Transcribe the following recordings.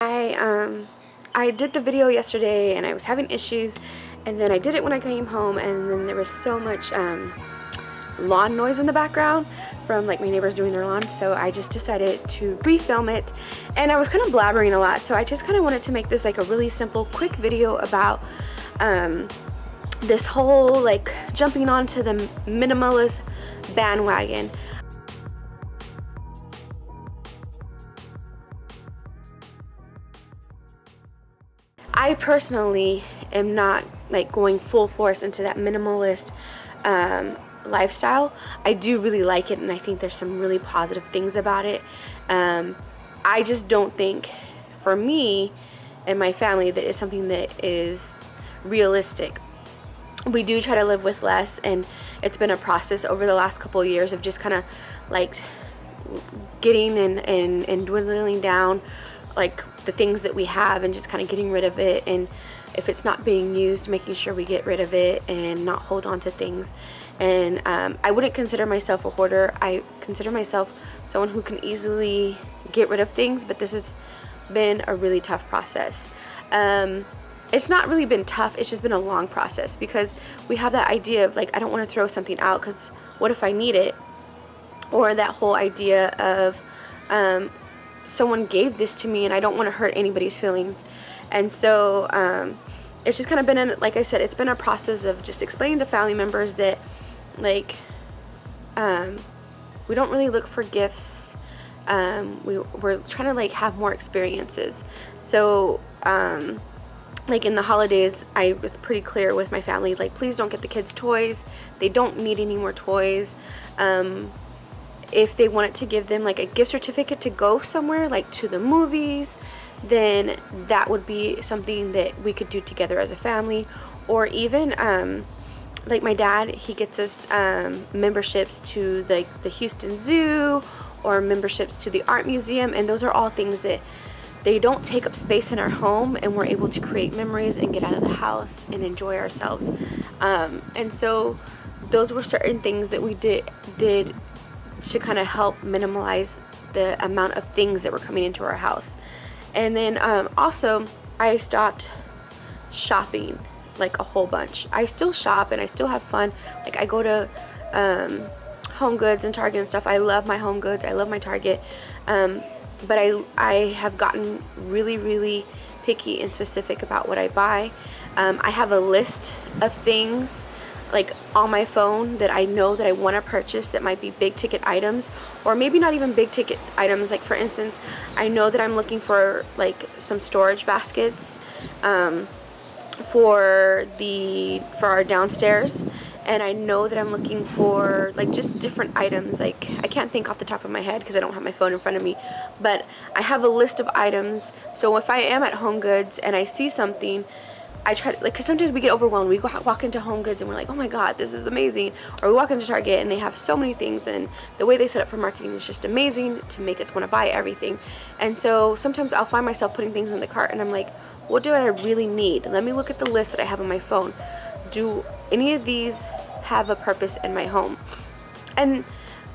I did the video yesterday and I was having issues, and then I did it when I came home, and then there was so much lawn noise in the background from like my neighbors doing their lawn, so I just decided to refilm it. And I was kind of blabbering a lot, so I just kind of wanted to make this like a really simple quick video about this whole like jumping onto the minimalist bandwagon. I personally am not like going full force into that minimalist lifestyle. I do really like it, and I think there's some really positive things about it. I just don't think for me and my family that is something that is realistic. We do try to live with less, and it's been a process over the last couple of years of just kind of like getting and dwindling down like the things that we have and just kind of getting rid of it, and if it's not being used, making sure we get rid of it and not hold on to things. And I wouldn't consider myself a hoarder. I consider myself someone who can easily get rid of things, but this has been a really tough process. It's not really been tough, it's just been a long process, because we have that idea of like, I don't want to throw something out because what if I need it? Or that whole idea of someone gave this to me and I don't want to hurt anybody's feelings. And so it's just kind of been, like I said, it's been a process of just explaining to family members that like we don't really look for gifts. We're trying to like have more experiences. So like in the holidays, I was pretty clear with my family, like, please don't get the kids toys. They don't need any more toys. If they wanted to give them like a gift certificate to go somewhere, like to the movies, then that would be something that we could do together as a family. Or even like my dad, he gets us memberships to like the Houston Zoo or memberships to the art museum, and those are all things that they don't take up space in our home, and we're able to create memories and get out of the house and enjoy ourselves. And so those were certain things that we did to kind of help minimalize the amount of things that were coming into our house. And then also I stopped shopping like a whole bunch. I still shop and I still have fun. Like I go to Home Goods and Target and stuff. I love my Home Goods, I love my Target, but I have gotten really picky and specific about what I buy. I have a list of things like on my phone that I know that I want to purchase that might be big ticket items, or maybe not even big ticket items. Like for instance, I know that I'm looking for like some storage baskets for our downstairs, and I know that I'm looking for like just different items. Like I can't think off the top of my head because I don't have my phone in front of me, but I have a list of items. So if I am at Home Goods and I see something, I try to, like, because sometimes we get overwhelmed. We walk into Home Goods and we're like, oh my god, this is amazing. Or we walk into Target and they have so many things, and the way they set up for marketing is just amazing to make us want to buy everything. And so sometimes I'll find myself putting things in the cart and I'm like, what do I really need? Let me look at the list that I have on my phone. Do any of these have a purpose in my home? And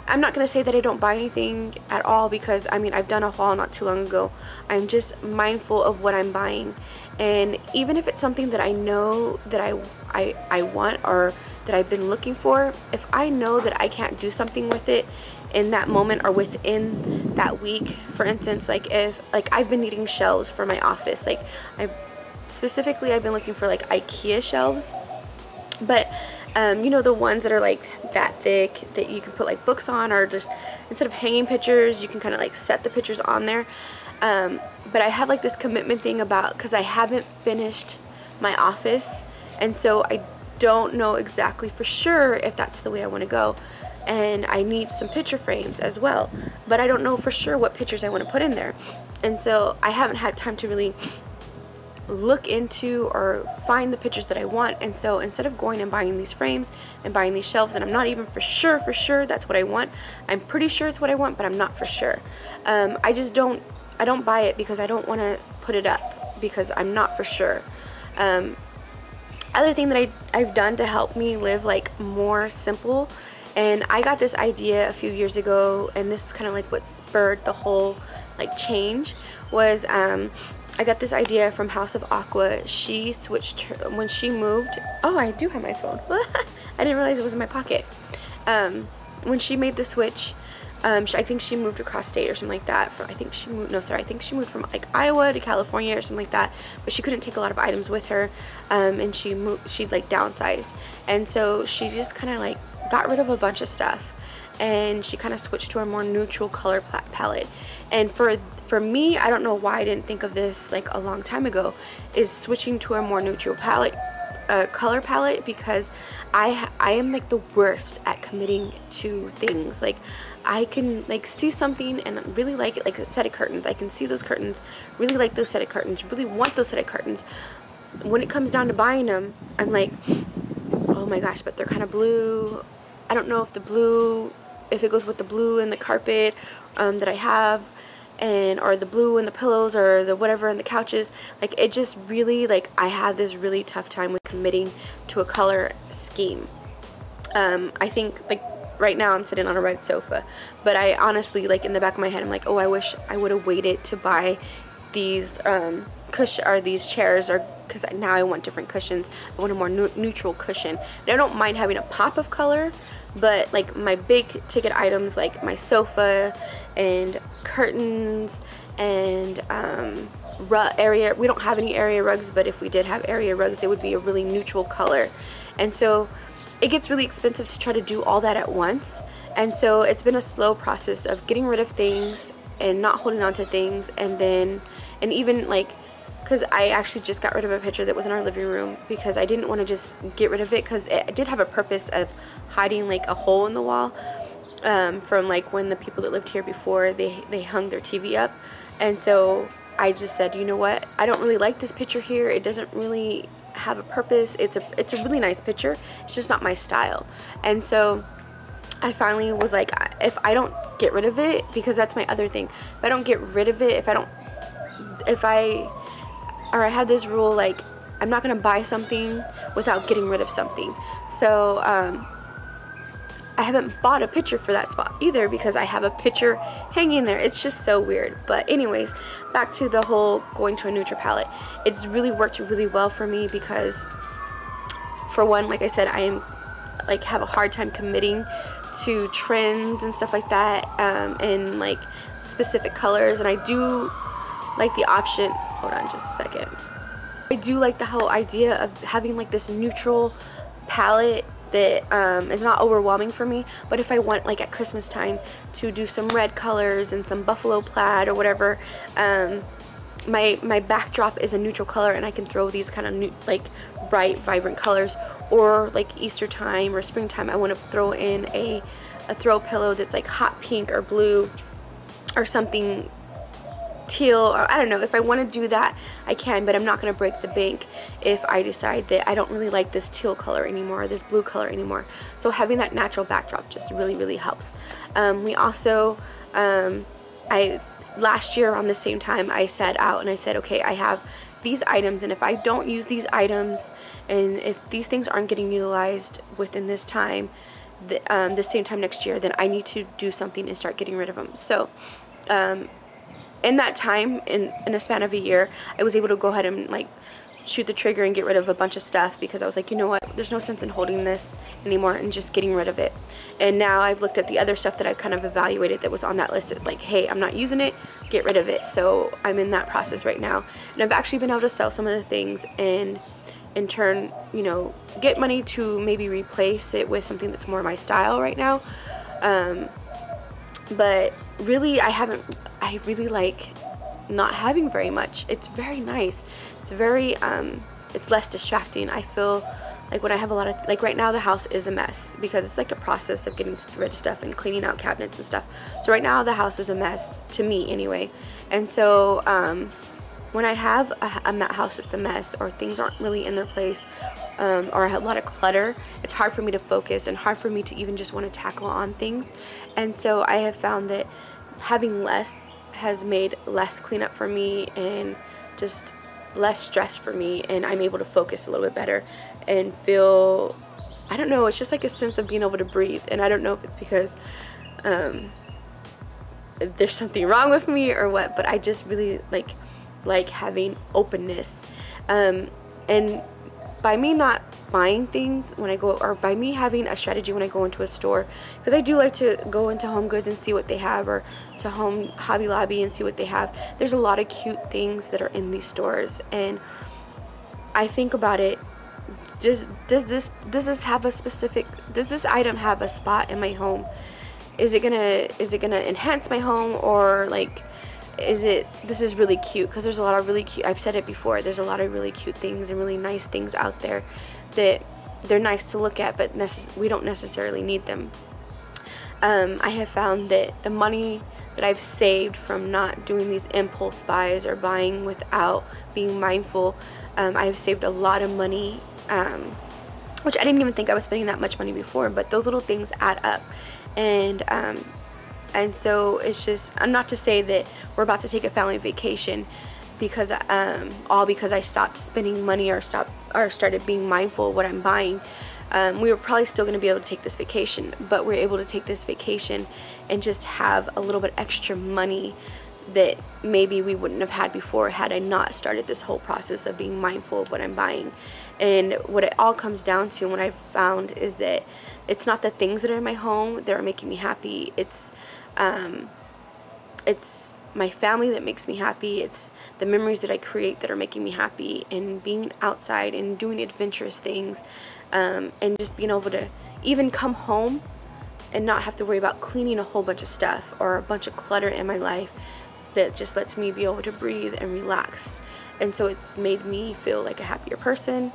I'm not going to say that I don't buy anything at all, because I mean, I've done a haul not too long ago. I'm just mindful of what I'm buying, and even if it's something that I know that I want or that I've been looking for, if I know that I can't do something with it in that moment or within that week, for instance, like if like I've been needing shelves for my office, like I've been looking for like IKEA shelves, but you know, the ones that are like that thick that you can put like books on, or just instead of hanging pictures you can kind of like set the pictures on there. But I have like this commitment thing about, because I haven't finished my office, and so I don't know exactly for sure if that's the way I want to go, and I need some picture frames as well, but I don't know for sure what pictures I want to put in there. And so I haven't had time to really look into or find the pictures that I want. And so instead of going and buying these frames and buying these shelves, and I'm not even for sure that's what I want. I'm pretty sure it's what I want, but I'm not for sure. I don't buy it because I don't want to put it up, because I'm not for sure. Other thing that I've done to help me live like more simple, and I got this idea a few years ago, and this is kind of like what spurred the whole like change was I got this idea from House of Aqua. She switched her, when she moved. Oh, I do have my phone. I didn't realize it was in my pocket. When she made the switch, I think she moved across state or something like that. I think she moved from like Iowa to California or something like that. But she couldn't take a lot of items with her, and she like downsized, and so she just kind of like got rid of a bunch of stuff, and she kind of switched to a more neutral color palette. And for me, I don't know why I didn't think of this like a long time ago, is switching to a more neutral palette, color palette, because I am like the worst at committing to things. Like I can like see something and really like it, like a set of curtains. I can see those curtains, really like those set of curtains, really want those set of curtains. When it comes down to buying them, I'm like, oh my gosh, but they're kind of blue. I don't know if if it goes with the blue and the carpet that I have, or the blue and the pillows, or the whatever and the couches. Like it just really, like I have this really tough time with committing to a color scheme. I think like right now I'm sitting on a red sofa, but I honestly, like in the back of my head, I'm like, oh, I wish I would have waited to buy these these chairs, or because now I want different cushions. I want a more neutral cushion. And I don't mind having a pop of color, but like my big ticket items like my sofa and curtains and area, we don't have any area rugs, but if we did have area rugs, they would be a really neutral color. And so it gets really expensive to try to do all that at once. And so it's been a slow process of getting rid of things and not holding on to things, and even like, because I actually just got rid of a picture that was in our living room because I didn't want to just get rid of it, because it did have a purpose of hiding like a hole in the wall from like when the people that lived here before, they hung their TV up. And so I just said, you know what, I don't really like this picture here. It doesn't really have a purpose. It's a really nice picture, it's just not my style. And so I finally was like, if I don't get rid of it, because that's my other thing, if I don't get rid of it, I have this rule, like I'm not gonna buy something without getting rid of something. So I haven't bought a picture for that spot either, because I have a picture hanging there. It's just so weird. But anyways, back to the whole going to a neutral palette. It's really worked really well for me, because for one, like I said, I am like have a hard time committing to trends and stuff like that, and like specific colors. And I do like the option, hold on just a second, I do like the whole idea of having like this neutral palette that is not overwhelming for me. But if I want like at Christmas time to do some red colors and some buffalo plaid or whatever, my backdrop is a neutral color, and I can throw these kind of like bright vibrant colors. Or like Easter time or springtime, I want to throw in a throw pillow that's like hot pink or blue or something teal, or I don't know. If I want to do that, I can, but I'm not going to break the bank if I decide that I don't really like this teal color anymore or this blue color anymore. So having that natural backdrop just really helps. We also last year around the same time, I sat out and I said, okay, I have these items, and if I don't use these items, and if these things aren't getting utilized within this time, the same time next year, then I need to do something and start getting rid of them. So in that time, in a span of a year, I was able to go ahead and like shoot the trigger and get rid of a bunch of stuff, because I was like, you know what, there's no sense in holding this anymore, and just getting rid of it. And now I've looked at the other stuff that I've kind of evaluated that was on that list, like, hey, I'm not using it, get rid of it. So I'm in that process right now, and I've actually been able to sell some of the things and in turn, you know, get money to maybe replace it with something that's more my style right now. But really, I really like not having very much. It's very nice. It's very it's less distracting. I feel like when I have a lot of, like right now the house is a mess, because it's like a process of getting rid of stuff and cleaning out cabinets and stuff. So right now the house is a mess, to me anyway. And so when I have a house that's a mess, or things aren't really in their place, or I have a lot of clutter, it's hard for me to focus and hard for me to even just want to tackle on things. And so I have found that having less has made less cleanup for me and just less stress for me, and I'm able to focus a little bit better and feel, I don't know, it's just like a sense of being able to breathe. And I don't know if it's because if there's something wrong with me or what, but I just really like having openness. And by me not buying things when I go, or by me having a strategy when I go into a store, because I do like to go into Home Goods and see what they have, or to Hobby Lobby and see what they have. There's a lot of cute things that are in these stores, and I think about it, does this item have a spot in my home? Is it gonna enhance my home, or like, this is really cute? Because there's a lot of really cute, I've said it before, there's a lot of really cute things and really nice things out there that they're nice to look at, but we don't necessarily need them. I have found that the money that I've saved from not doing these impulse buys or buying without being mindful, I've saved a lot of money, which I didn't even think I was spending that much money before, but those little things add up. And so it's just, not to say that we're about to take a family vacation because all because I stopped spending money or started being mindful of what I'm buying. We were probably still going to be able to take this vacation, but we're able to take this vacation and just have a little bit extra money that maybe we wouldn't have had before had I not started this whole process of being mindful of what I'm buying. And what it all comes down to, and what I've found, is that it's not the things that are in my home that are making me happy. It's my family that makes me happy. It's the memories that I create that are making me happy, and being outside and doing adventurous things, and just being able to even come home and not have to worry about cleaning a whole bunch of stuff or a bunch of clutter in my life. That just lets me be able to breathe and relax. And so it's made me feel like a happier person.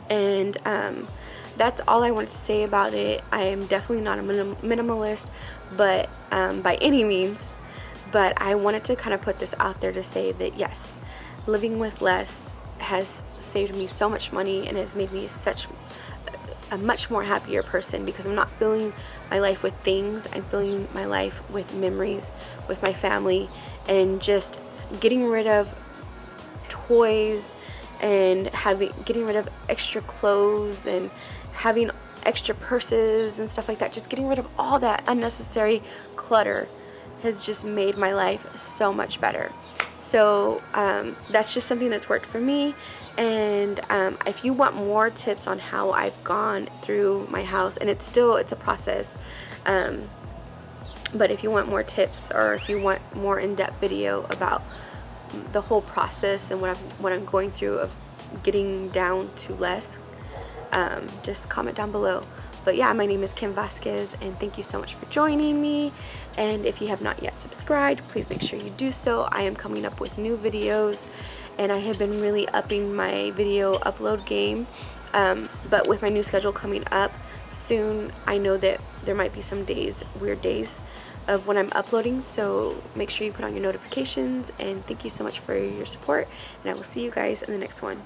And that's all I wanted to say about it. I am definitely not a minimalist, but by any means. But I wanted to kind of put this out there to say that yes, living with less has saved me so much money and has made me such a much more happier person, because I'm not filling my life with things. I'm filling my life with memories, with my family, and just getting rid of toys and getting rid of extra clothes and having extra purses and stuff like that. Just getting rid of all that unnecessary clutter has just made my life so much better. So that's just something that's worked for me. And if you want more tips on how I've gone through my house, and it's a process, but if you want more tips, or if you want more in-depth video about the whole process and what I'm going through of getting down to less, just comment down below. But yeah, my name is Kim Vasquez, and thank you so much for joining me. And if you have not yet subscribed, please make sure you do so. I am coming up with new videos, and I have been really upping my video upload game. But with my new schedule coming up soon, I know that there might be some days, weird days, of when I'm uploading. So make sure you put on your notifications, and thank you so much for your support, and I will see you guys in the next one.